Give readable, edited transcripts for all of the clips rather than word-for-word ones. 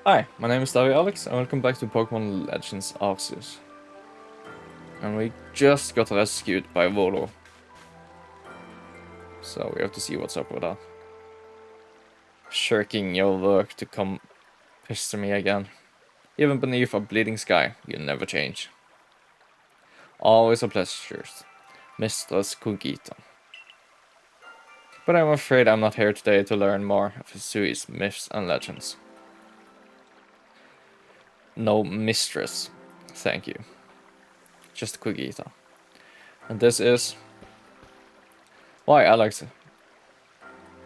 Hi, my name is Alex, and welcome back to Pokemon Legends Arceus. And we just got rescued by Volo. So we have to see what's up with that. Shirking your work to come pester me again. Even beneath a bleeding sky, you never change. Always a pleasure, Mistress Kugita. But I'm afraid I'm not here today to learn more of Hisui's myths and legends. No mistress, thank you. Just Kugita. And this is... Why, Alex?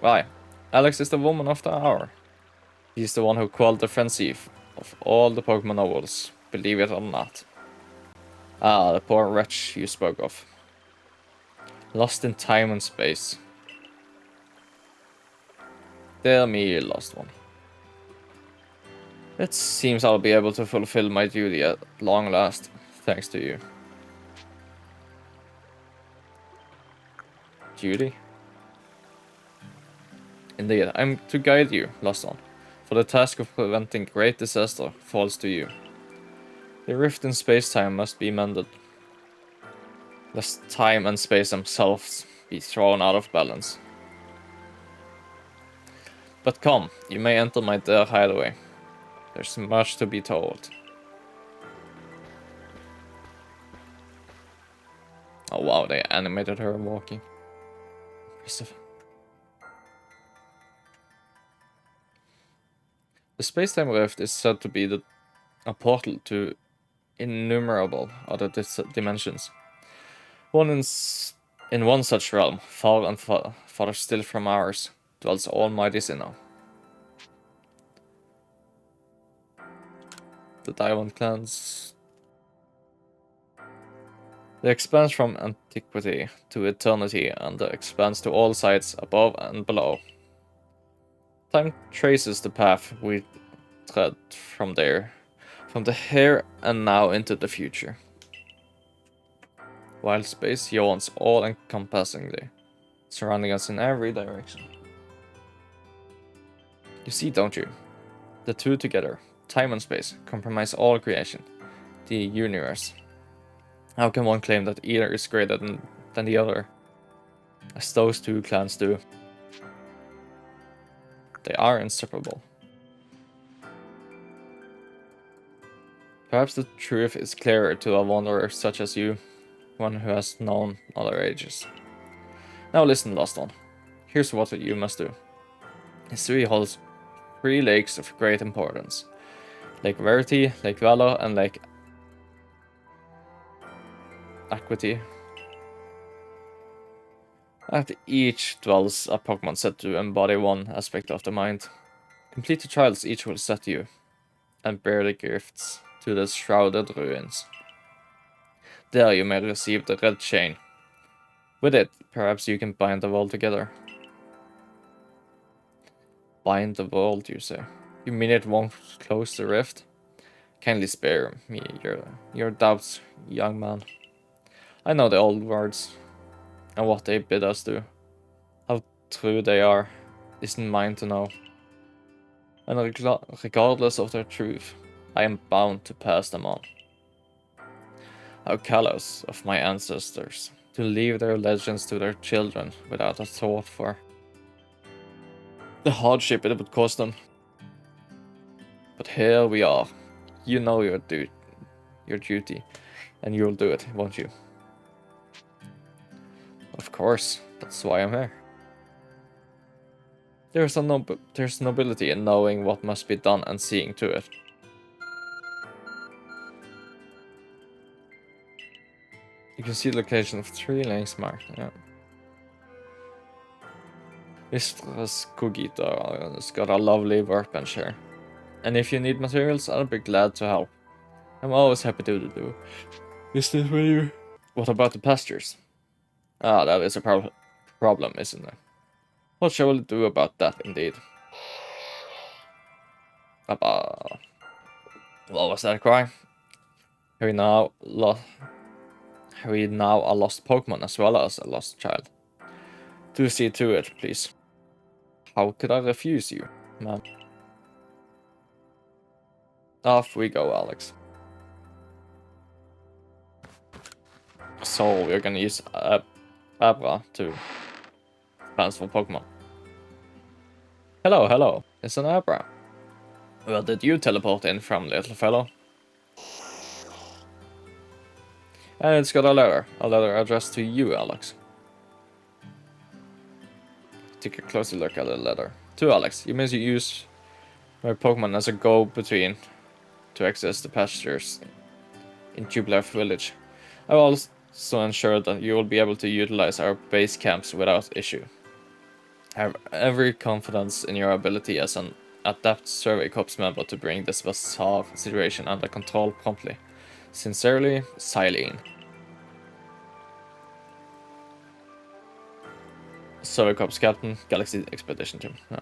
Why? Alex is the woman of the hour. She's the one who quelled the frenzy of all the Pokemon novels, believe it or not. Ah, the poor wretch you spoke of. Lost in time and space. Dear me, lost one. It seems I'll be able to fulfill my duty at long last, thanks to you. Duty? Indeed, I'm to guide you, lost one, for the task of preventing great disaster falls to you. The rift in space-time must be mended, lest time and space themselves be thrown out of balance. But come, you may enter my dear hideaway. There's much to be told. Oh wow, they animated her walking. Impressive. The space-time rift is said to be a portal to innumerable other dimensions. In one such realm, far and farther still from ours, dwells almighty Sinnoh. The Diamond Clans. They expands from antiquity to eternity, and expands to all sides above and below. Time traces the path we tread from the here and now into the future. While space yawns all-encompassingly, surrounding us in every direction. You see, don't you? The two together, time and space, compromise all creation, the universe. How can one claim that either is greater than the other, as those two clans do? They are inseparable. Perhaps the truth is clearer to a wanderer such as you, one who has known other ages. Now listen, Lost One. Here's what you must do. Hisui holds 3 lakes of great importance. Lake Verity, Lake Valor, and Lake Acuity. At each dwells a Pokemon said to embody one aspect of the mind. Complete the trials each will set you, and bear the gifts to the shrouded ruins. There you may receive the red chain. With it, perhaps you can bind the world together. Bind the world, you say? You mean it won't close the rift? Kindly spare me your doubts, young man. I know the old words, and what they bid us do. How true they are, isn't mine to know. And regardless of their truth, I am bound to pass them on. How callous of my ancestors to leave their legends to their children without a thought for the hardship it would cause them. But here we are. You know your duty, and you'll do it, won't you? Of course, that's why I'm here. There's nobility in knowing what must be done and seeing to it. You can see the location of 3 links marked, yeah. Mistress Kugita has got a lovely workbench here. And if you need materials, I'll be glad to help. I'm always happy to do. Is this where you... What about the pastures? Ah, that is a problem, isn't it? What shall we do about that, indeed? What was that cry? Are we now a lost Pokemon as well as a lost child? Do see to it, please. How could I refuse you, man? Off we go, Alex. So we're gonna use Abra to transfer Pokemon. Hello, hello. It's an Abra. Where did you teleport in from, little fellow? And it's got a letter addressed to you, Alex. Take a closer look at the letter. To Alex, you may use my Pokemon as a go-between to access the pastures in Jubilee Village. I will also ensure that you will be able to utilize our base camps without issue. I have every confidence in your ability as an adept Survey Corps member to bring this bizarre situation under control promptly. Sincerely, Silene. Survey Corps Captain, Galaxy Expedition Team. Yeah.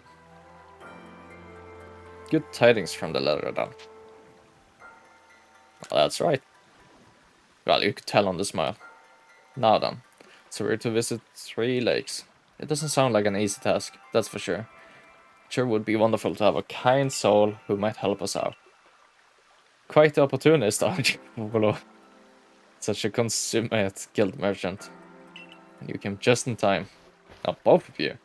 Good tidings from the letter, then. Well, that's right. Well, you could tell on the smile. Now then, so we're to visit 3 lakes. It doesn't sound like an easy task, that's for sure. It sure would be wonderful to have a kind soul who might help us out. Quite the opportunist, aren't you, Volo? Such a consummate guild merchant. And you came just in time. Now, both of you.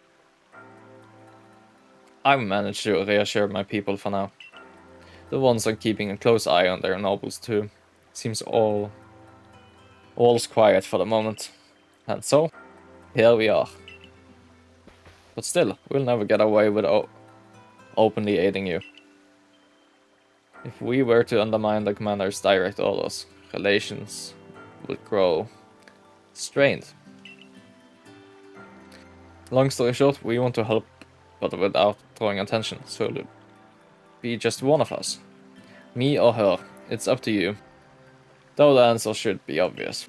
I've managed to reassure my people for now. The ones are keeping a close eye on their nobles too. Seems all's quiet for the moment. And so, here we are. But still, we'll never get away with openly aiding you. If we were to undermine the commander's direct orders, relations would grow strained. Long story short, we want to help, but without drawing attention, so it'll be just one of us. Me or her, it's up to you. Though the answer should be obvious.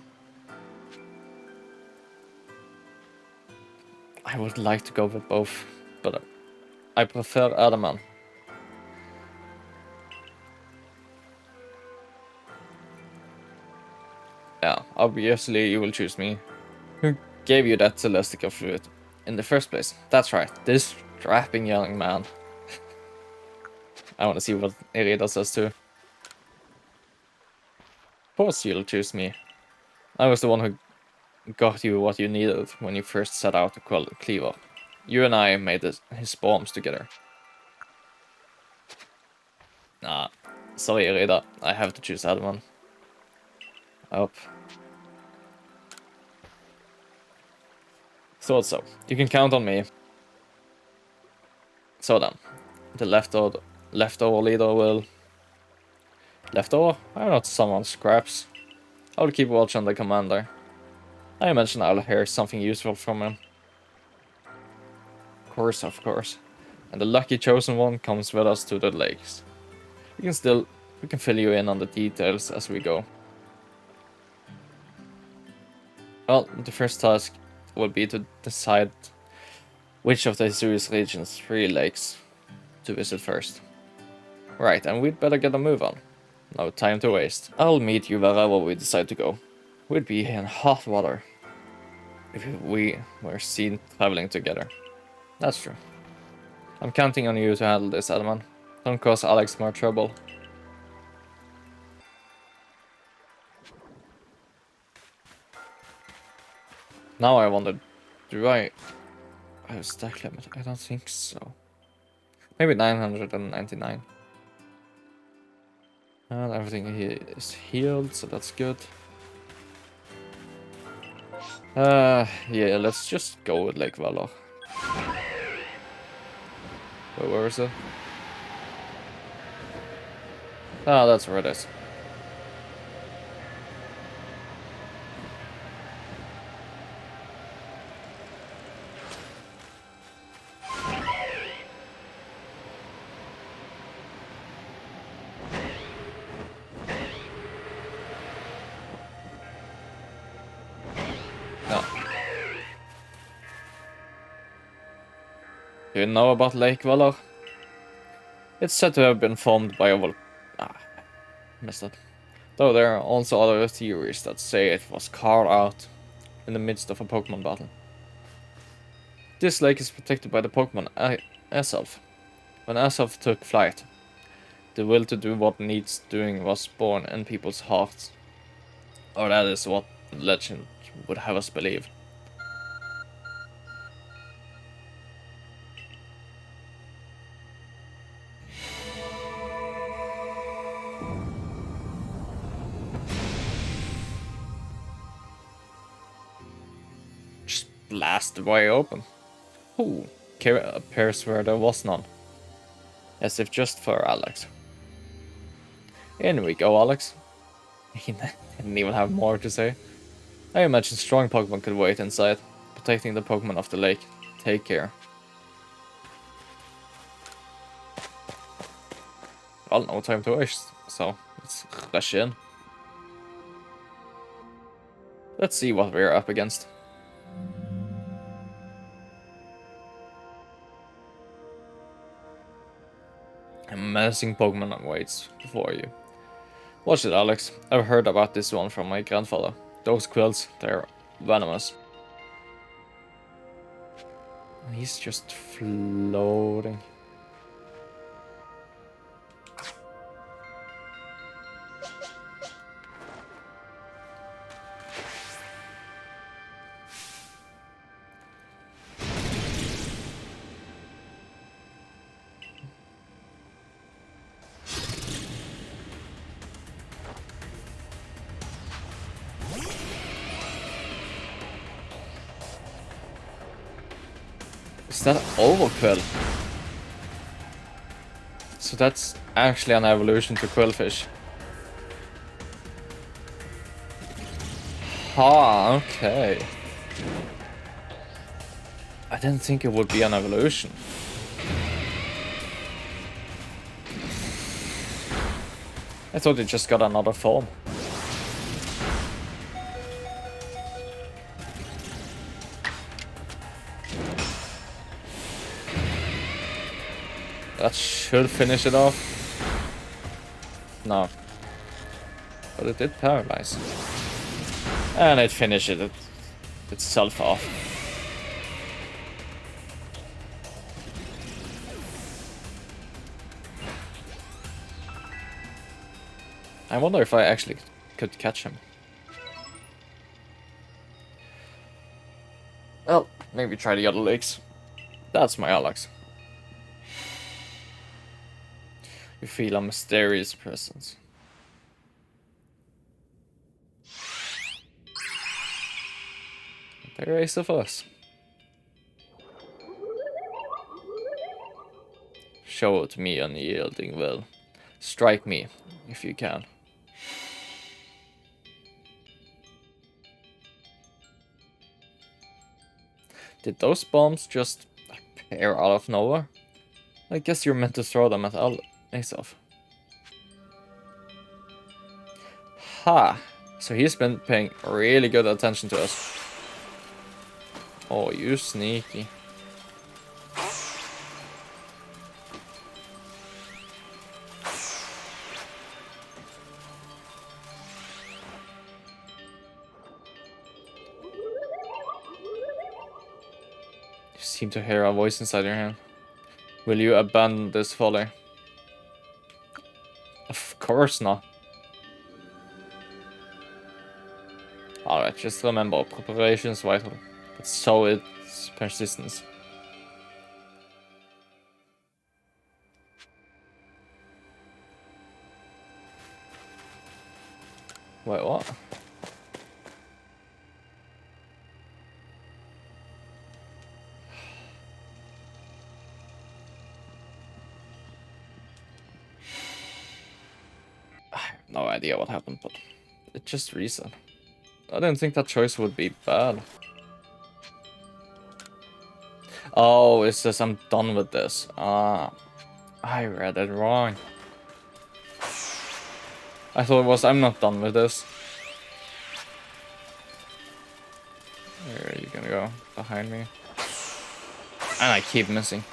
I would like to go with both, but I prefer Adaman. Yeah, obviously you will choose me. Who gave you that celestial fluid in the first place? That's right, this strapping young man. I want to see what Irida says too. Of course you'll choose me. I was the one who got you what you needed when you first set out to quell Cleaver. You and I made his bombs together. Nah, sorry Irida, I have to choose Adaman. Up. Thought so. You can count on me. So then, the leftover leader will... Leftover? I'm not someone's scraps. I'll keep watch on the commander. I imagine I'll hear something useful from him. Of course. And the lucky chosen one comes with us to the lakes. We can fill you in on the details as we go. Well, the first task will be to decide which of the Arceus region's 3 lakes to visit first. Right, and we'd better get a move on. No time to waste. I'll meet you wherever we decide to go. We'd be in hot water if we were seen traveling together. That's true. I'm counting on you to handle this, Adaman. Don't cause Alex more trouble. Now I wonder, do I have a stack limit? I don't think so. Maybe 999. And everything here is healed, so that's good. Yeah, let's just go with Lake Valor. Where is it? Ah, that's where it is. No. Do you know about Lake Valor? It's said to have been formed by a missed it. Though there are also other theories that say it was carved out in the midst of a Pokemon battle. This lake is protected by the Pokemon Azelf. When Azelf took flight, The will to do what needs doing was born in people's hearts. Or that is what legend would have us believe. Just blast the way open. Ooh, appears where there was none. As if just for Alex. In we go, Alex. He didn't even have more to say. I imagine strong Pokemon could wait inside, protecting the Pokemon of the lake. Take care. Well, no time to waste, so let's rush in. Let's see what we're up against. A menacing Pokemon waits before you. Watch it, Alex. I've heard about this one from my grandfather. Those quills, they're venomous. He's just floating. Is that overquill? So that's actually an evolution to Quillfish. Ha, okay. I didn't think it would be an evolution. I thought it just got another form. That should finish it off. No. But it did paralyze. And it finished itself off. I wonder if I actually could catch him. Well, maybe try the other lakes. That's my Alex. You feel a mysterious presence. There is of us. Show it me unyielding will. Strike me, if you can. Did those bombs just appear out of nowhere? I guess you're meant to throw them at Aesop. Ha! So he's been paying really good attention to us. Oh, you sneaky. You seem to hear a voice inside your head. Will you abandon this folly? Of course not. Alright, just remember, preparation is vital. But so is persistence. Wait, what? I have no idea what happened, but it just reset. I didn't think that choice would be bad. Oh, it says I'm done with this. Ah, I read it wrong. I thought it was I'm not done with this. Where are you gonna go? Behind me? And I keep missing.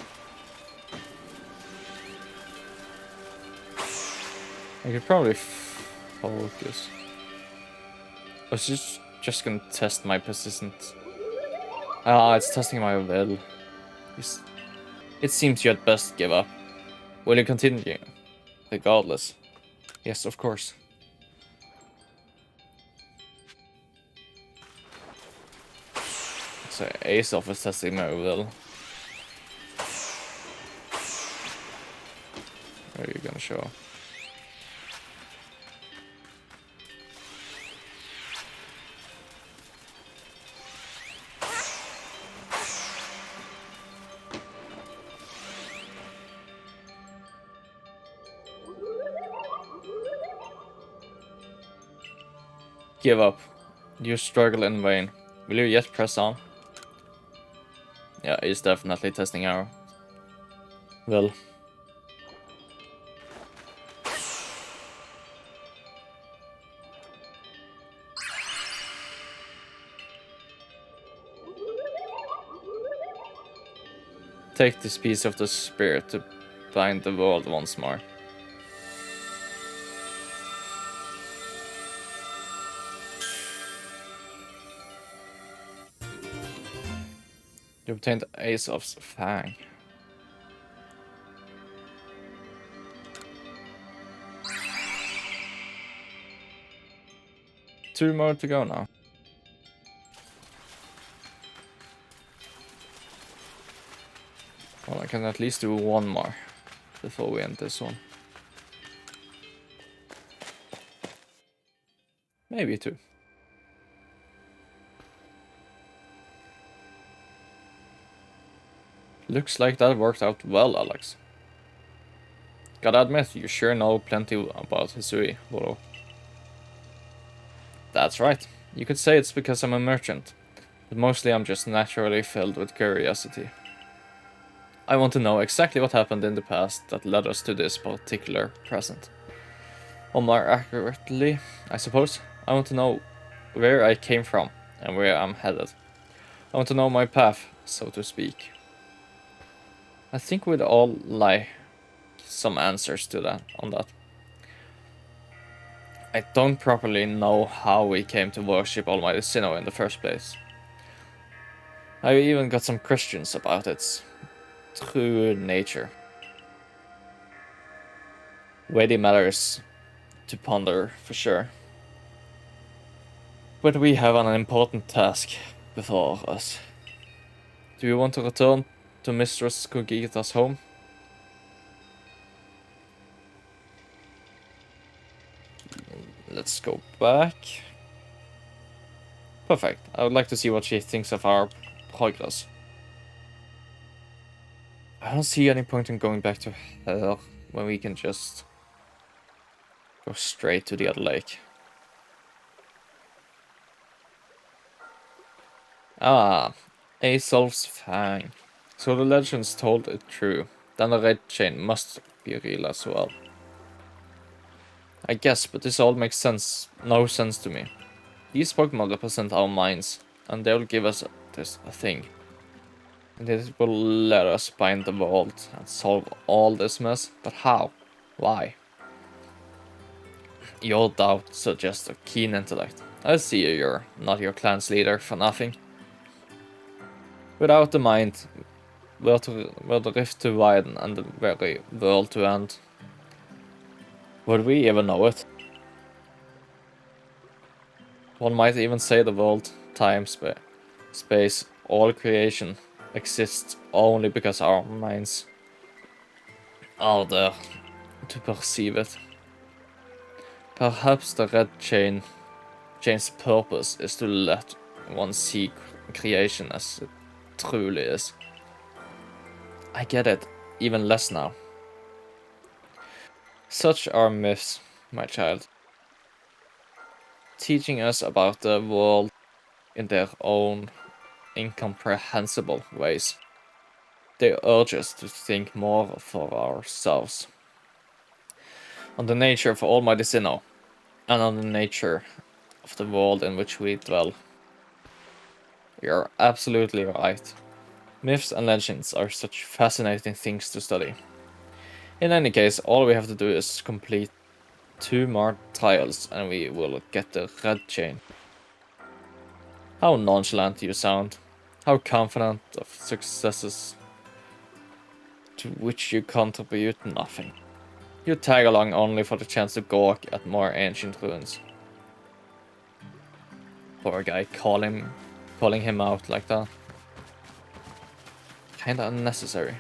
I could probably focus. I was just gonna test my persistence. Ah, it's testing my will. It seems you had best give up. Will you continue? regardless. Yes, of course. So Ace off is testing my will. What are you gonna show? Give up. You struggle in vain. Will you yet press on? Yeah, he's definitely testing our will. Take this piece of the spirit to bind the world once more. You obtained Ace of Fang. Two more to go now. Well, I can at least do one more before we end this one. Maybe two. Looks like that worked out well, Alex. Gotta admit, you sure know plenty about Hisui, Boro. That's right. You could say it's because I'm a merchant, but mostly I'm just naturally filled with curiosity. I want to know exactly what happened in the past that led us to this particular present. Or more accurately, I suppose, I want to know where I came from and where I'm headed. I want to know my path, so to speak. I think we'd all like some answers to that on that. I don't properly know how we came to worship Almighty Sinnoh in the first place. I even got some questions about its true nature. Weighty matters to ponder, for sure. But we have an important task before us. Do you want to return to Mistress Kogita's home? Let's go back. Perfect. I would like to see what she thinks of our progress. I don't see any point in going back to her when we can just go straight to the other lake. Ah, Aesolf's Fang. So the legends told it true. Then the red chain must be real as well. I guess, but this all makes no sense to me. These Pokemon represent our minds, and they'll give us this thing. And it will let us bind the world and solve all this mess, but how? Why? Your doubt suggests a keen intellect. I see you're not your clan's leader for nothing. Without the mind, were the rift to widen and the very world to end? Would we even know it? One might even say the world, time, space, all creation exists only because our minds are there to perceive it. Perhaps the red chain's purpose is to let one see creation as it truly is. I get it, even less now. Such are myths, my child, teaching us about the world in their own incomprehensible ways. They urge us to think more for ourselves. On the nature of Almighty Sinnoh, and on the nature of the world in which we dwell. You're absolutely right. Myths and legends are such fascinating things to study. In any case, all we have to do is complete 2 more trials and we will get the red chain. How nonchalant you sound. How confident of successes to which you contribute nothing. You tag along only for the chance to gawk at more ancient ruins. Poor guy, calling him out like that. Kinda unnecessary.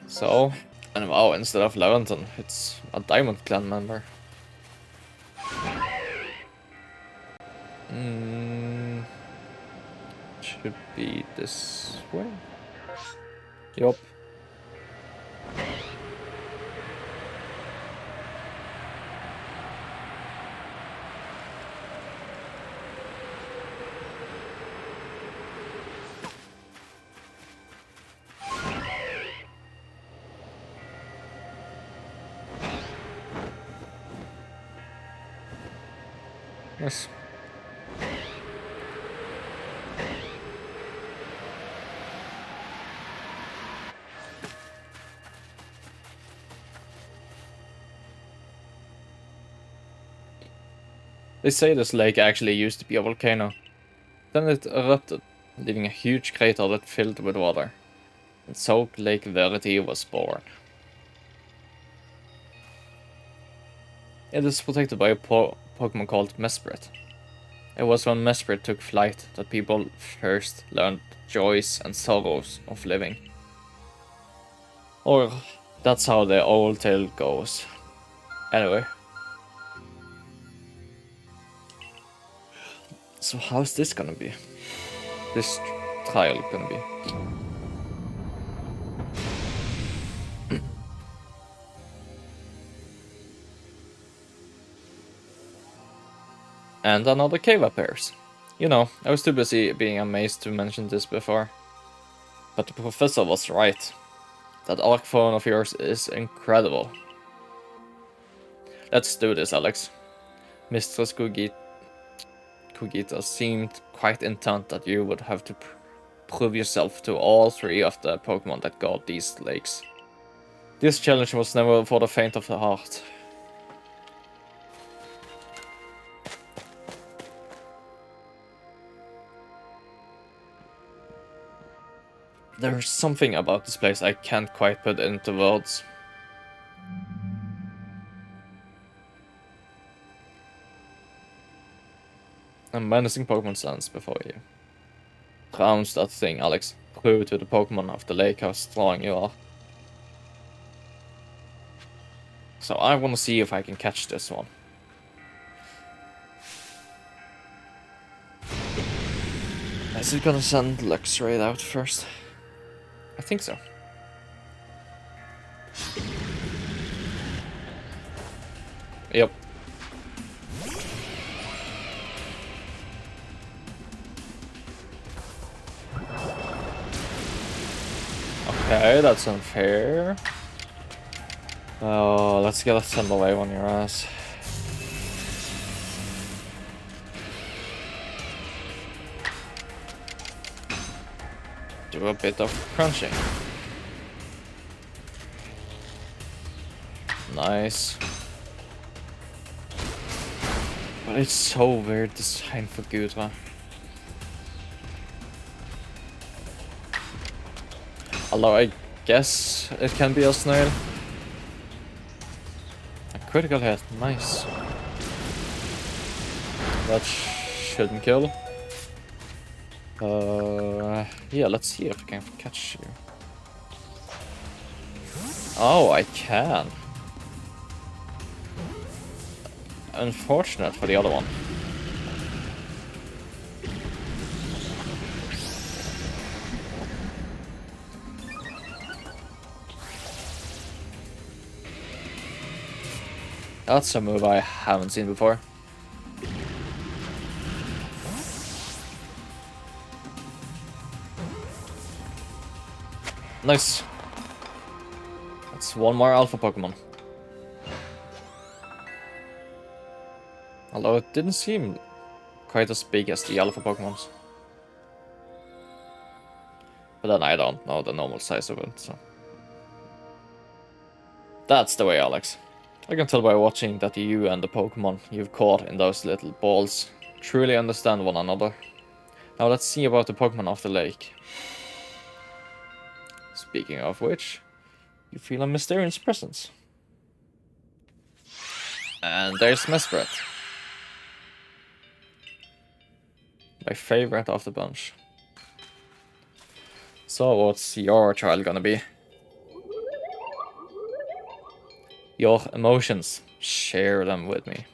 So, and wow, instead of Leventon, it's a Diamond Clan member. Should be this way. Yup. Yes. They say this lake actually used to be a volcano. Then it erupted, leaving a huge crater that filled with water. And so Lake Verity was born. It is protected by a Pokemon called Mesprit. It was when Mesprit took flight that people first learned joys and sorrows of living. Or that's how the old tale goes. Anyway. So how's this gonna be? This trial gonna be? And another cave appears. You know, I was too busy being amazed to mention this before. But the professor was right. That arc phone of yours is incredible. Let's do this, Alex. Mistress Kugita seemed quite intent that you would have to prove yourself to all three of the Pokemon that guard these lakes. This challenge was never for the faint of the heart. There's something about this place I can't quite put into words. A menacing Pokemon stands before you. Trounce that thing, Alex. Prove to the Pokemon of the lake how strong you are. So I want to see if I can catch this one. Is it gonna send Lux Raid out first? I think so. Yep. Okay, that's unfair. Oh, let's get a Thunder Wave on your ass. Do a bit of crunching. Nice. But it's so weird design for Gudra. Although I guess it can be a snail. A critical hit, nice. That shouldn't kill. Yeah, let's see if I can catch you. Oh, I can. Unfortunate for the other one. That's a move I haven't seen before. Nice. That's one more Alpha Pokemon. Although it didn't seem quite as big as the Alpha Pokemons. But then I don't know the normal size of it, so. That's the way, Alex. I can tell by watching that you and the Pokemon you've caught in those little balls truly understand one another. Now let's see about the Pokemon of the lake. Speaking of which, you feel a mysterious presence. And there's Mesprit. My favorite of the bunch. So what's your trial gonna be? Your emotions. Share them with me.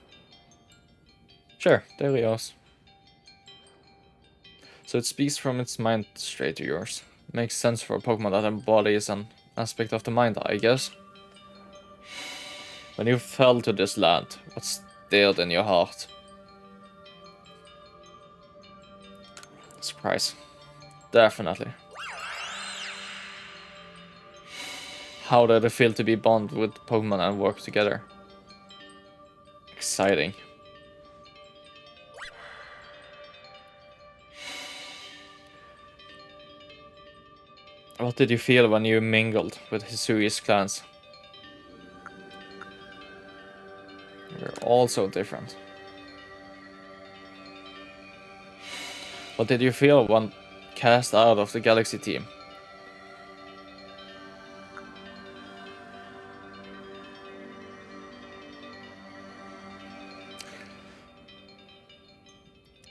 Sure, there he goes. So it speaks from its mind straight to yours. Makes sense for a Pokemon that embodies an aspect of the mind, I guess. When you fell to this land, what stirred in your heart? Surprise. Definitely. How did it feel to be bonded with Pokemon and work together? Exciting. What did you feel when you mingled with Hisui's clans? We're all so different. What did you feel when cast out of the Galaxy team?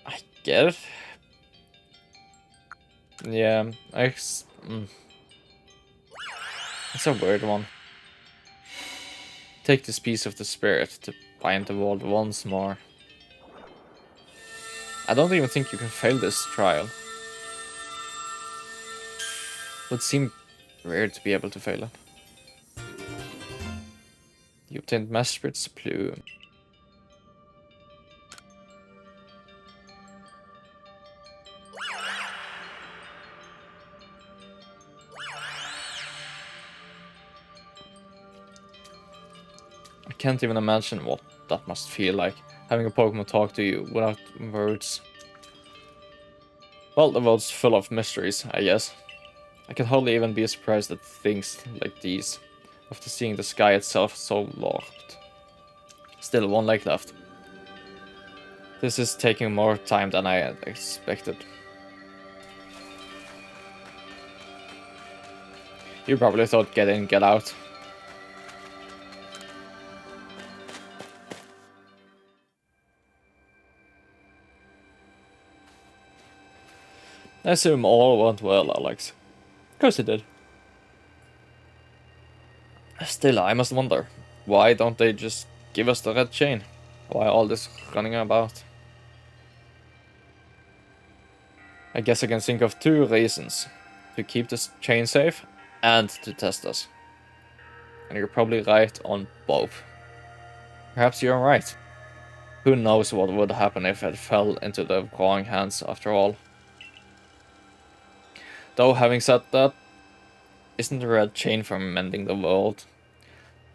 I get it. Yeah, it's a weird one. Take this piece of the spirit to bind the world once more. I don't even think you can fail this trial. Would seem weird to be able to fail it. You obtained Mesprit's plume. I can't even imagine what that must feel like, having a Pokemon talk to you without words. Well, the world's full of mysteries, I guess. I can hardly even be surprised at things like these, after seeing the sky itself so locked. Still one lake left. This is taking more time than I had expected. You probably thought get in, get out. I assume all went well, Alex. Of course it did. Still, I must wonder, why don't they just give us the red chain? Why all this running about? I guess I can think of two reasons. To keep this chain safe, and to test us. And you're probably right on both. Perhaps you're right. Who knows what would happen if it fell into the wrong hands after all. Though, having said that, isn't the red chain for mending the world?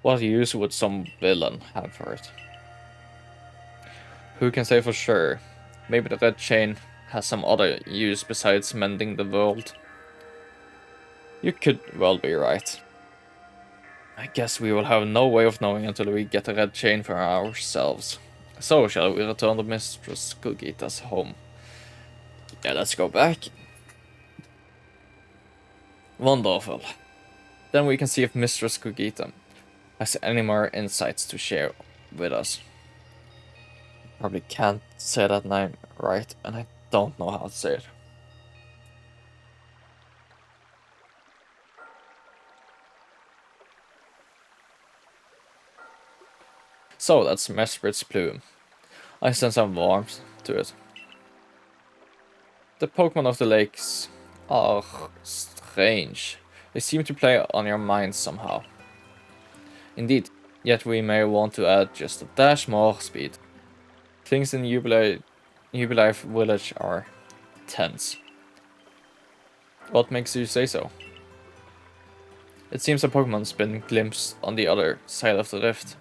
What use would some villain have for it? Who can say for sure? Maybe the red chain has some other use besides mending the world. You could well be right. I guess we will have no way of knowing until we get the red chain for ourselves. So, shall we return to Mistress Kogita's home? Yeah, let's go back. Wonderful. Then we can see if Mistress Kogita has any more insights to share with us. Probably can't say that name right, and I don't know how to say it. So that's Mesprit's plume. I sense some warmth to it. The Pokemon of the lakes are strange. They seem to play on your mind somehow. Indeed, yet we may want to add just a dash more speed. Things in Jubilife Village are tense. What makes you say so? It seems a Pokemon's been glimpsed on the other side of the rift.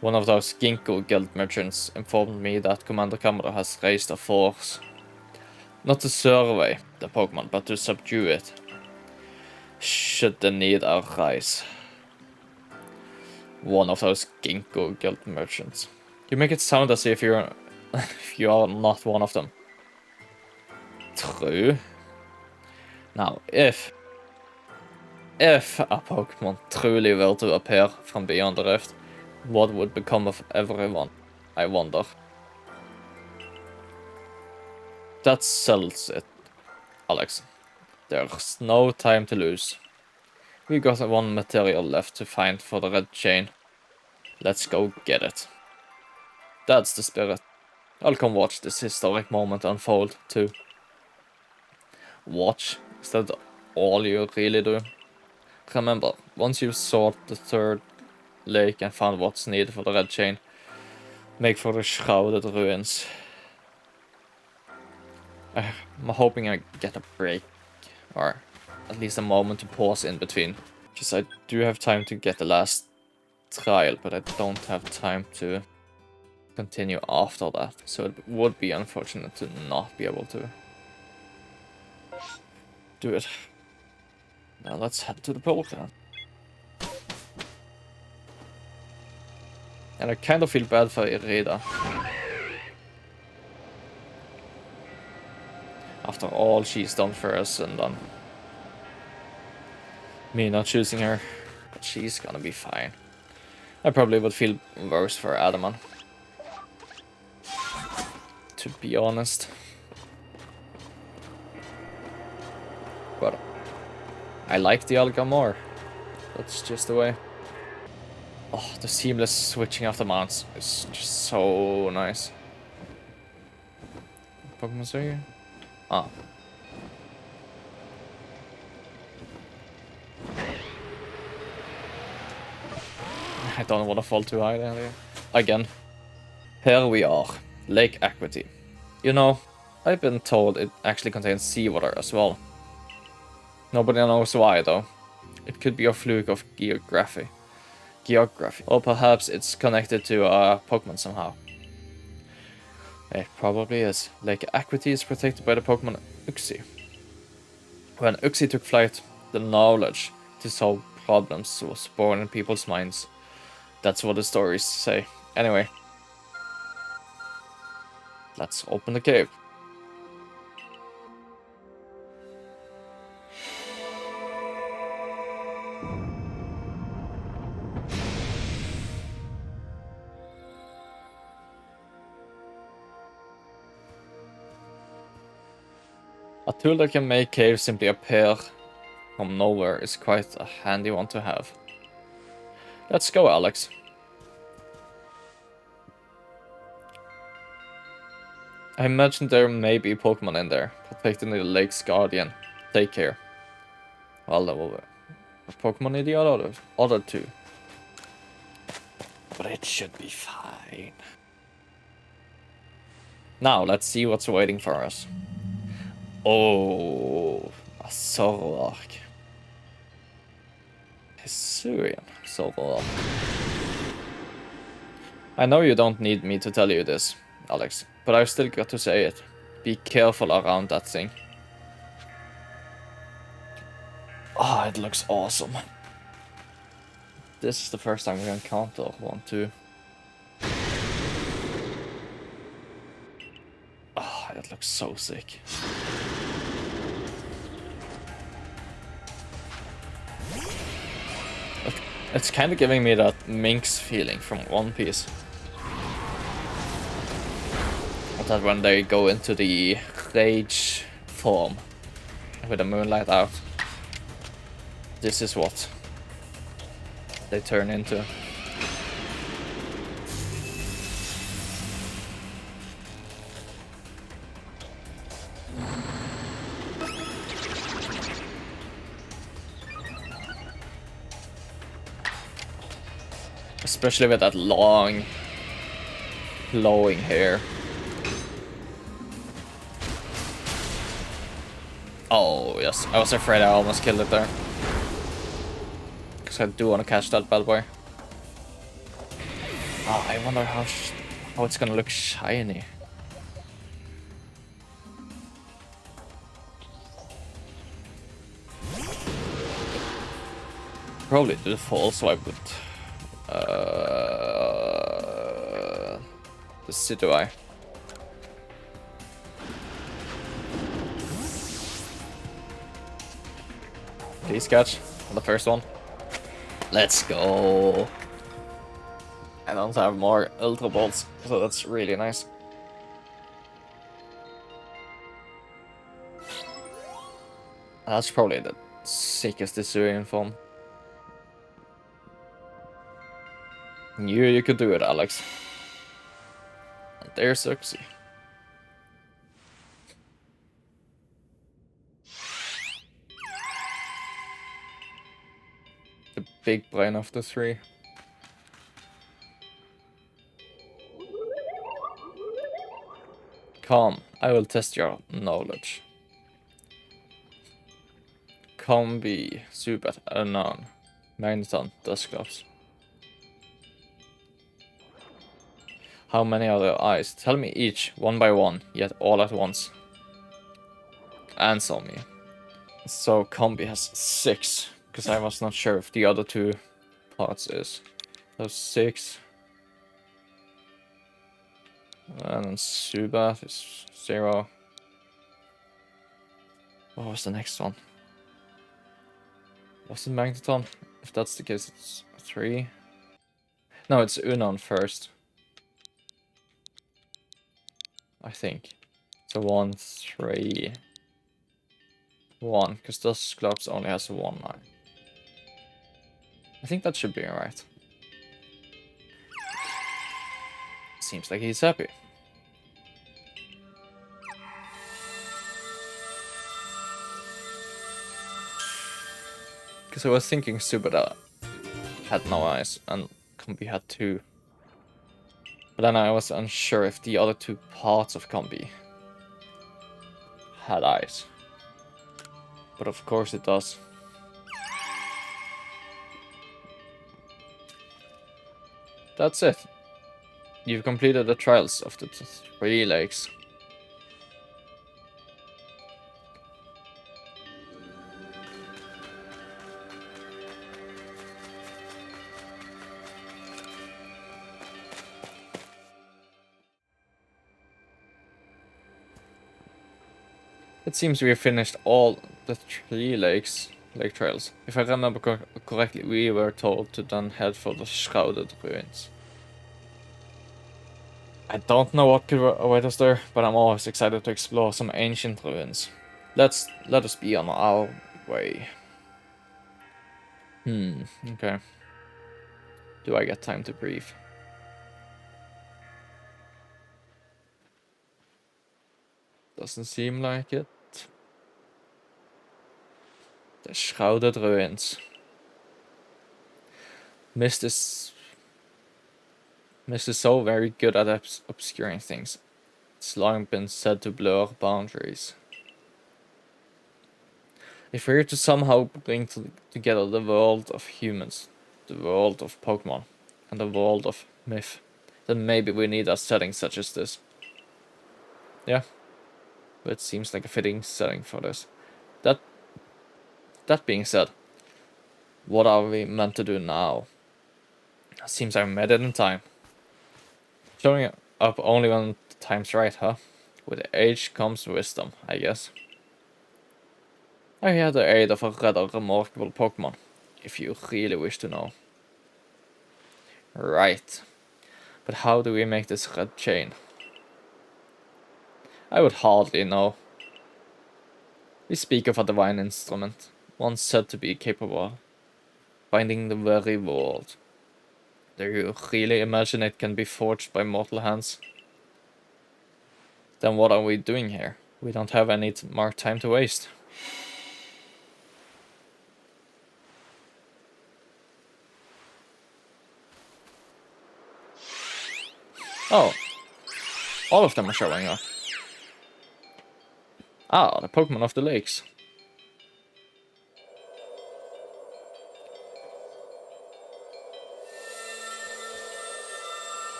One of those Ginkgo guild merchants informed me that Commander Kamado has raised a force. Not to survey the Pokemon, but to subdue it. Should the need arise. One of those Ginkgo guild merchants. You make it sound as if you are not one of them. True. Now, if a Pokemon truly were to appear from beyond the rift, What would become of everyone, I wonder. That settles it, Alex. There's no time to lose. We got one material left to find for the red chain. Let's go get it. That's the spirit. I'll come watch this historic moment unfold, too. Watch? Is that all you really do? Remember, once you've sought the third lake and found what's needed for the red chain, make for the shrouded ruins. I'm hoping I get a break, or at least a moment to pause in between. Because I do have time to get the last trial, but I don't have time to continue after that. So it would be unfortunate to not be able to do it. Now let's head to the pole then. And I kind of feel bad for Irida. After all she's done for us and done. Me not choosing her. But she's gonna be fine. I probably would feel worse for Adaman. To be honest. But I like the Alga more. That's just the way. Oh, the seamless switching of the mounts is just so nice. Pokemon are you? Ah. I don't want to fall too high there. Again. Here we are. Lake Equity. You know, I've been told it actually contains seawater as well. Nobody knows why though. It could be a fluke of geography. Or perhaps it's connected to a Pokemon somehow. It probably is. Lake Equity is protected by the Pokemon Uxie. When Uxie took flight, the knowledge to solve problems was born in people's minds. That's what the stories say. Anyway. Let's open the cave. A tool that can make caves simply appear from nowhere is quite a handy one to have. Let's go, Alex. I imagine there may be Pokemon in there, protecting the lake's guardian. Take care. Well, there will be a Pokemon in the other two. But it should be fine. Now, let's see what's waiting for us. Oh, a Zoroark. Hisuian Zoroark. I know you don't need me to tell you this, Alex, but I've still got to say it. Be careful around that thing. Ah, it looks awesome. This is the first time we encounter one too. Ah, it looks so sick. It's kind of giving me that Minx feeling from One Piece. That when they go into the rage form with the moonlight out, this is what they turn into. Especially with that long, flowing hair. Oh, yes. I was afraid I almost killed it there. Because I do want to catch that bad boy. Oh, I wonder how it's gonna look shiny. Probably do the fall swipe with the Situai. Please catch on the first one. Let's go. I don't have more Ultra Balls, so that's really nice. That's probably the sickest Hisuian form. Knew you could do it, Alex. And there's Uxie. The big brain of the three. Come, I will test your knowledge. Combi, Zubat, Unknown, Magneton, Dusclops. How many are there eyes? Tell me each, one by one, yet all at once. Answer me. So Combi has 6, because I was not sure if the other 2 parts is. So 6. And then Zubat is 0. What was the next one? Was it Magneton? If that's the case, it's 3. No, it's Unknown first. I think. So 1, 3, 1, because Dusclops only has 1 eye. I think that should be alright. Seems like he's happy. Because I was thinking Subada had no eyes and Combi had 2. But then I was unsure if the other 2 parts of Combi had eyes. But of course it does. That's it. You've completed the trials of the 3 lakes. It seems we have finished all the 3 lake trails. If I remember correctly, we were told to then head for the Shrouded Ruins. I don't know what could await us there, but I'm always excited to explore some ancient ruins. Let us be on our way. Okay. Do I get time to breathe? Doesn't seem like it. The Shrouded Ruins. Mist is so very good at obscuring things. It's long been said to blur boundaries. If we're to somehow bring together the world of humans, the world of Pokemon, and the world of myth, then maybe we need a setting such as this. Yeah, but it seems like a fitting setting for this. That being said, what are we meant to do now? Seems I made it in time. Showing up only when the time's right, huh? With age comes wisdom, I guess. I had the aid of a rather remarkable Pokemon, if you really wish to know. Right. But how do we make this red chain? I would hardly know. We speak of a divine instrument, one said to be capable of binding the very world. Do you really imagine it can be forged by mortal hands? Then what are we doing here? We don't have any more time to waste. Oh, all of them are showing up. Ah, the Pokemon of the lakes.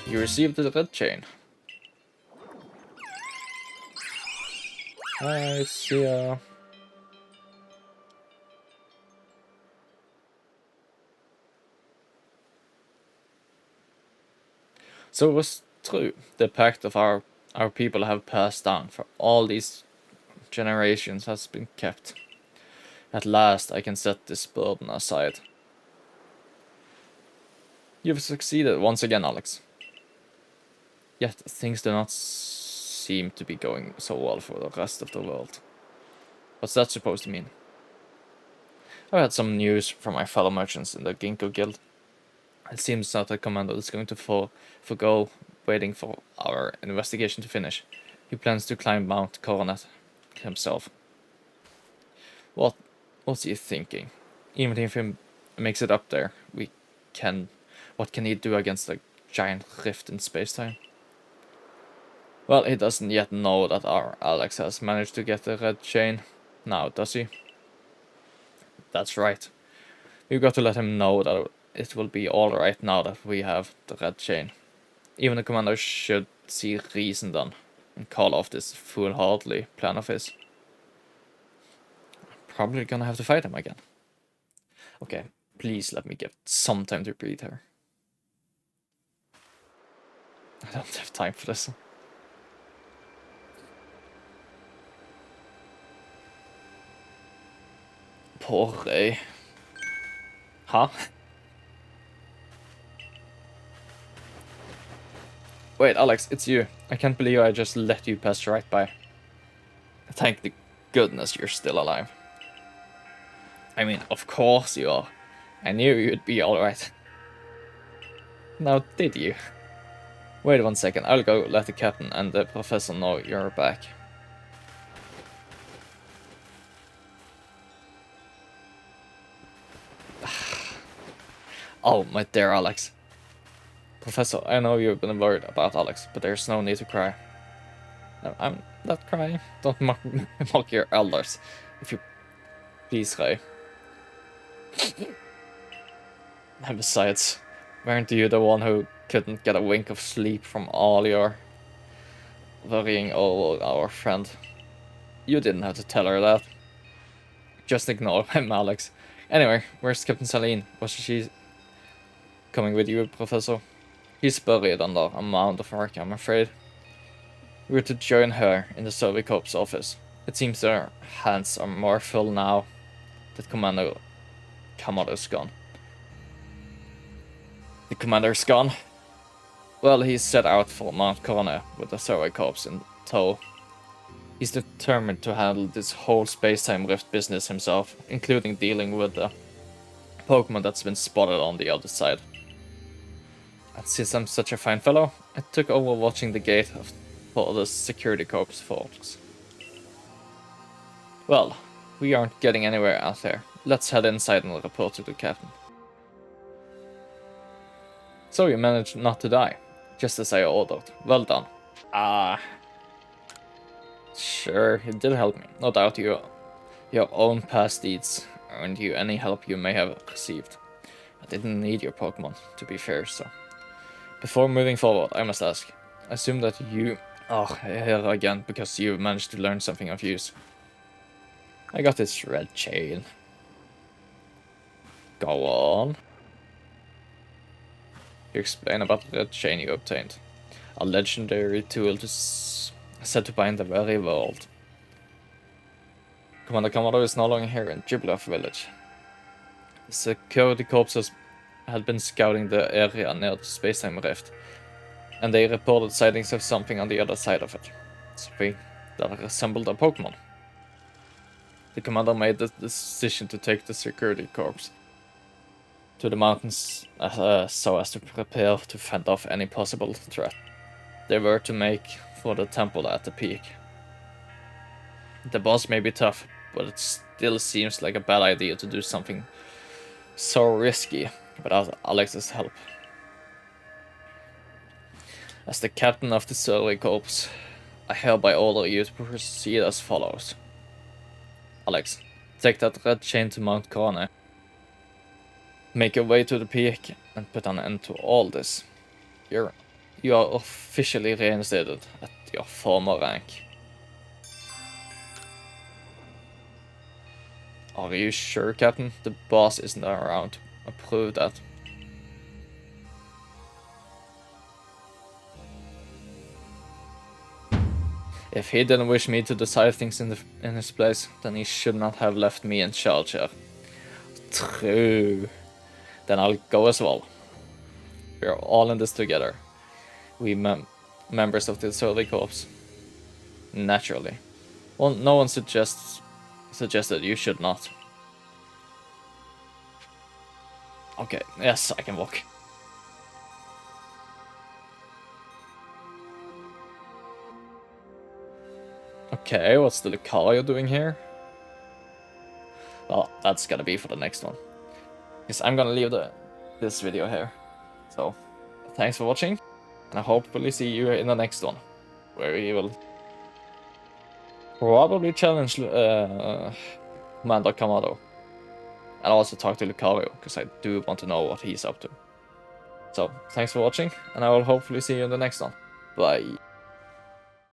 You received the red chain. I see ya. So it was true. The pact of our people have passed down for all these generations has been kept. At last I can set this burden aside. You've succeeded once again, Alex. Yet things do not seem to be going so well for the rest of the world. What's that supposed to mean? I've had some news from my fellow merchants in the Ginkgo Guild. It seems that the commander is going to forgo waiting for our investigation to finish. He plans to climb Mount Coronet himself. What's he thinking? Even if he makes it up there, what can he do against a giant rift in space-time? Well, he doesn't yet know that our Alex has managed to get the red chain. Now, does he? That's right. We've got to let him know that it will be alright now that we have the red chain. Even the commander should see reason then, and call off this foolhardy plan of his. Probably gonna have to fight him again. Okay, please let me get some time to breathe here. I don't have time for this. Poor Ray. Huh? Wait, Alex, it's you. I can't believe I just let you pass right by. Thank the goodness you're still alive. I mean, of course you are. I knew you'd be alright. Now, did you? Wait 1 second, I'll go let the captain and the professor know you're back. Oh, my dear Alex. Professor, I know you've been worried about Alex, but there's no need to cry. No, I'm not crying. Don't mock your elders, if you please, Ray. And besides, weren't you the one who couldn't get a wink of sleep from all your worrying over our friend? You didn't have to tell her that. Just ignore him, Alex. Anyway, where's Captain Saline? Was she coming with you, Professor? He's buried under a mound of rock, I'm afraid. We're to join her in the Survey Corps office. It seems their hands are more full now that Commander's gone. The Commander's gone? Well, he's set out for Mount Coronet with the Survey Corps in tow. He's determined to handle this whole space-time rift business himself, including dealing with the Pokemon that's been spotted on the other side. And since I'm such a fine fellow, I took over watching the gate for the security corps folks. Well, we aren't getting anywhere out there. Let's head inside and report to the captain. So you managed not to die, just as I ordered. Well done. Sure, it did help me. No doubt your own past deeds earned you any help you may have received. I didn't need your Pokemon, to be fair, so... Before moving forward, I must ask. I assume that you are here again because you managed to learn something of use. I got this red chain. Go on. You explain about the red chain you obtained. A legendary tool said to bind the very world. Commander Komodo is no longer here in Jubileef Village. The security corps had been scouting the area near the space-time rift, and they reported sightings of something on the other side of it. Something that resembled a Pokemon. The commander made the decision to take the security corps to the mountains so as to prepare to fend off any possible threat. They were to make for the temple at the peak. The boss may be tough, but it still seems like a bad idea to do something so risky without Alex's help. As the captain of the Survey Corps, I hereby order you to proceed as follows. Alex, take that red chain to Mount Coronet. Make your way to the peak and put an end to all this. You are officially reinstated at your former rank. Are you sure, Captain? The boss isn't around to approve that. If he didn't wish me to decide things in his place, then he should not have left me in charge here. True. Then I'll go as well. We are all in this together. We members of the Surly Corps. Naturally. Well, no one suggested you should not. Okay, yes, I can walk. Okay, what's the Lucario doing here? Well, that's gonna be for the next one. Because I'm gonna leave this video here. So, thanks for watching, and I hopefully see you in the next one, where we will probably challenge Commander Kamado. And also talk to Lucario, because I do want to know what he's up to. So, thanks for watching, and I will hopefully see you in the next one. Bye.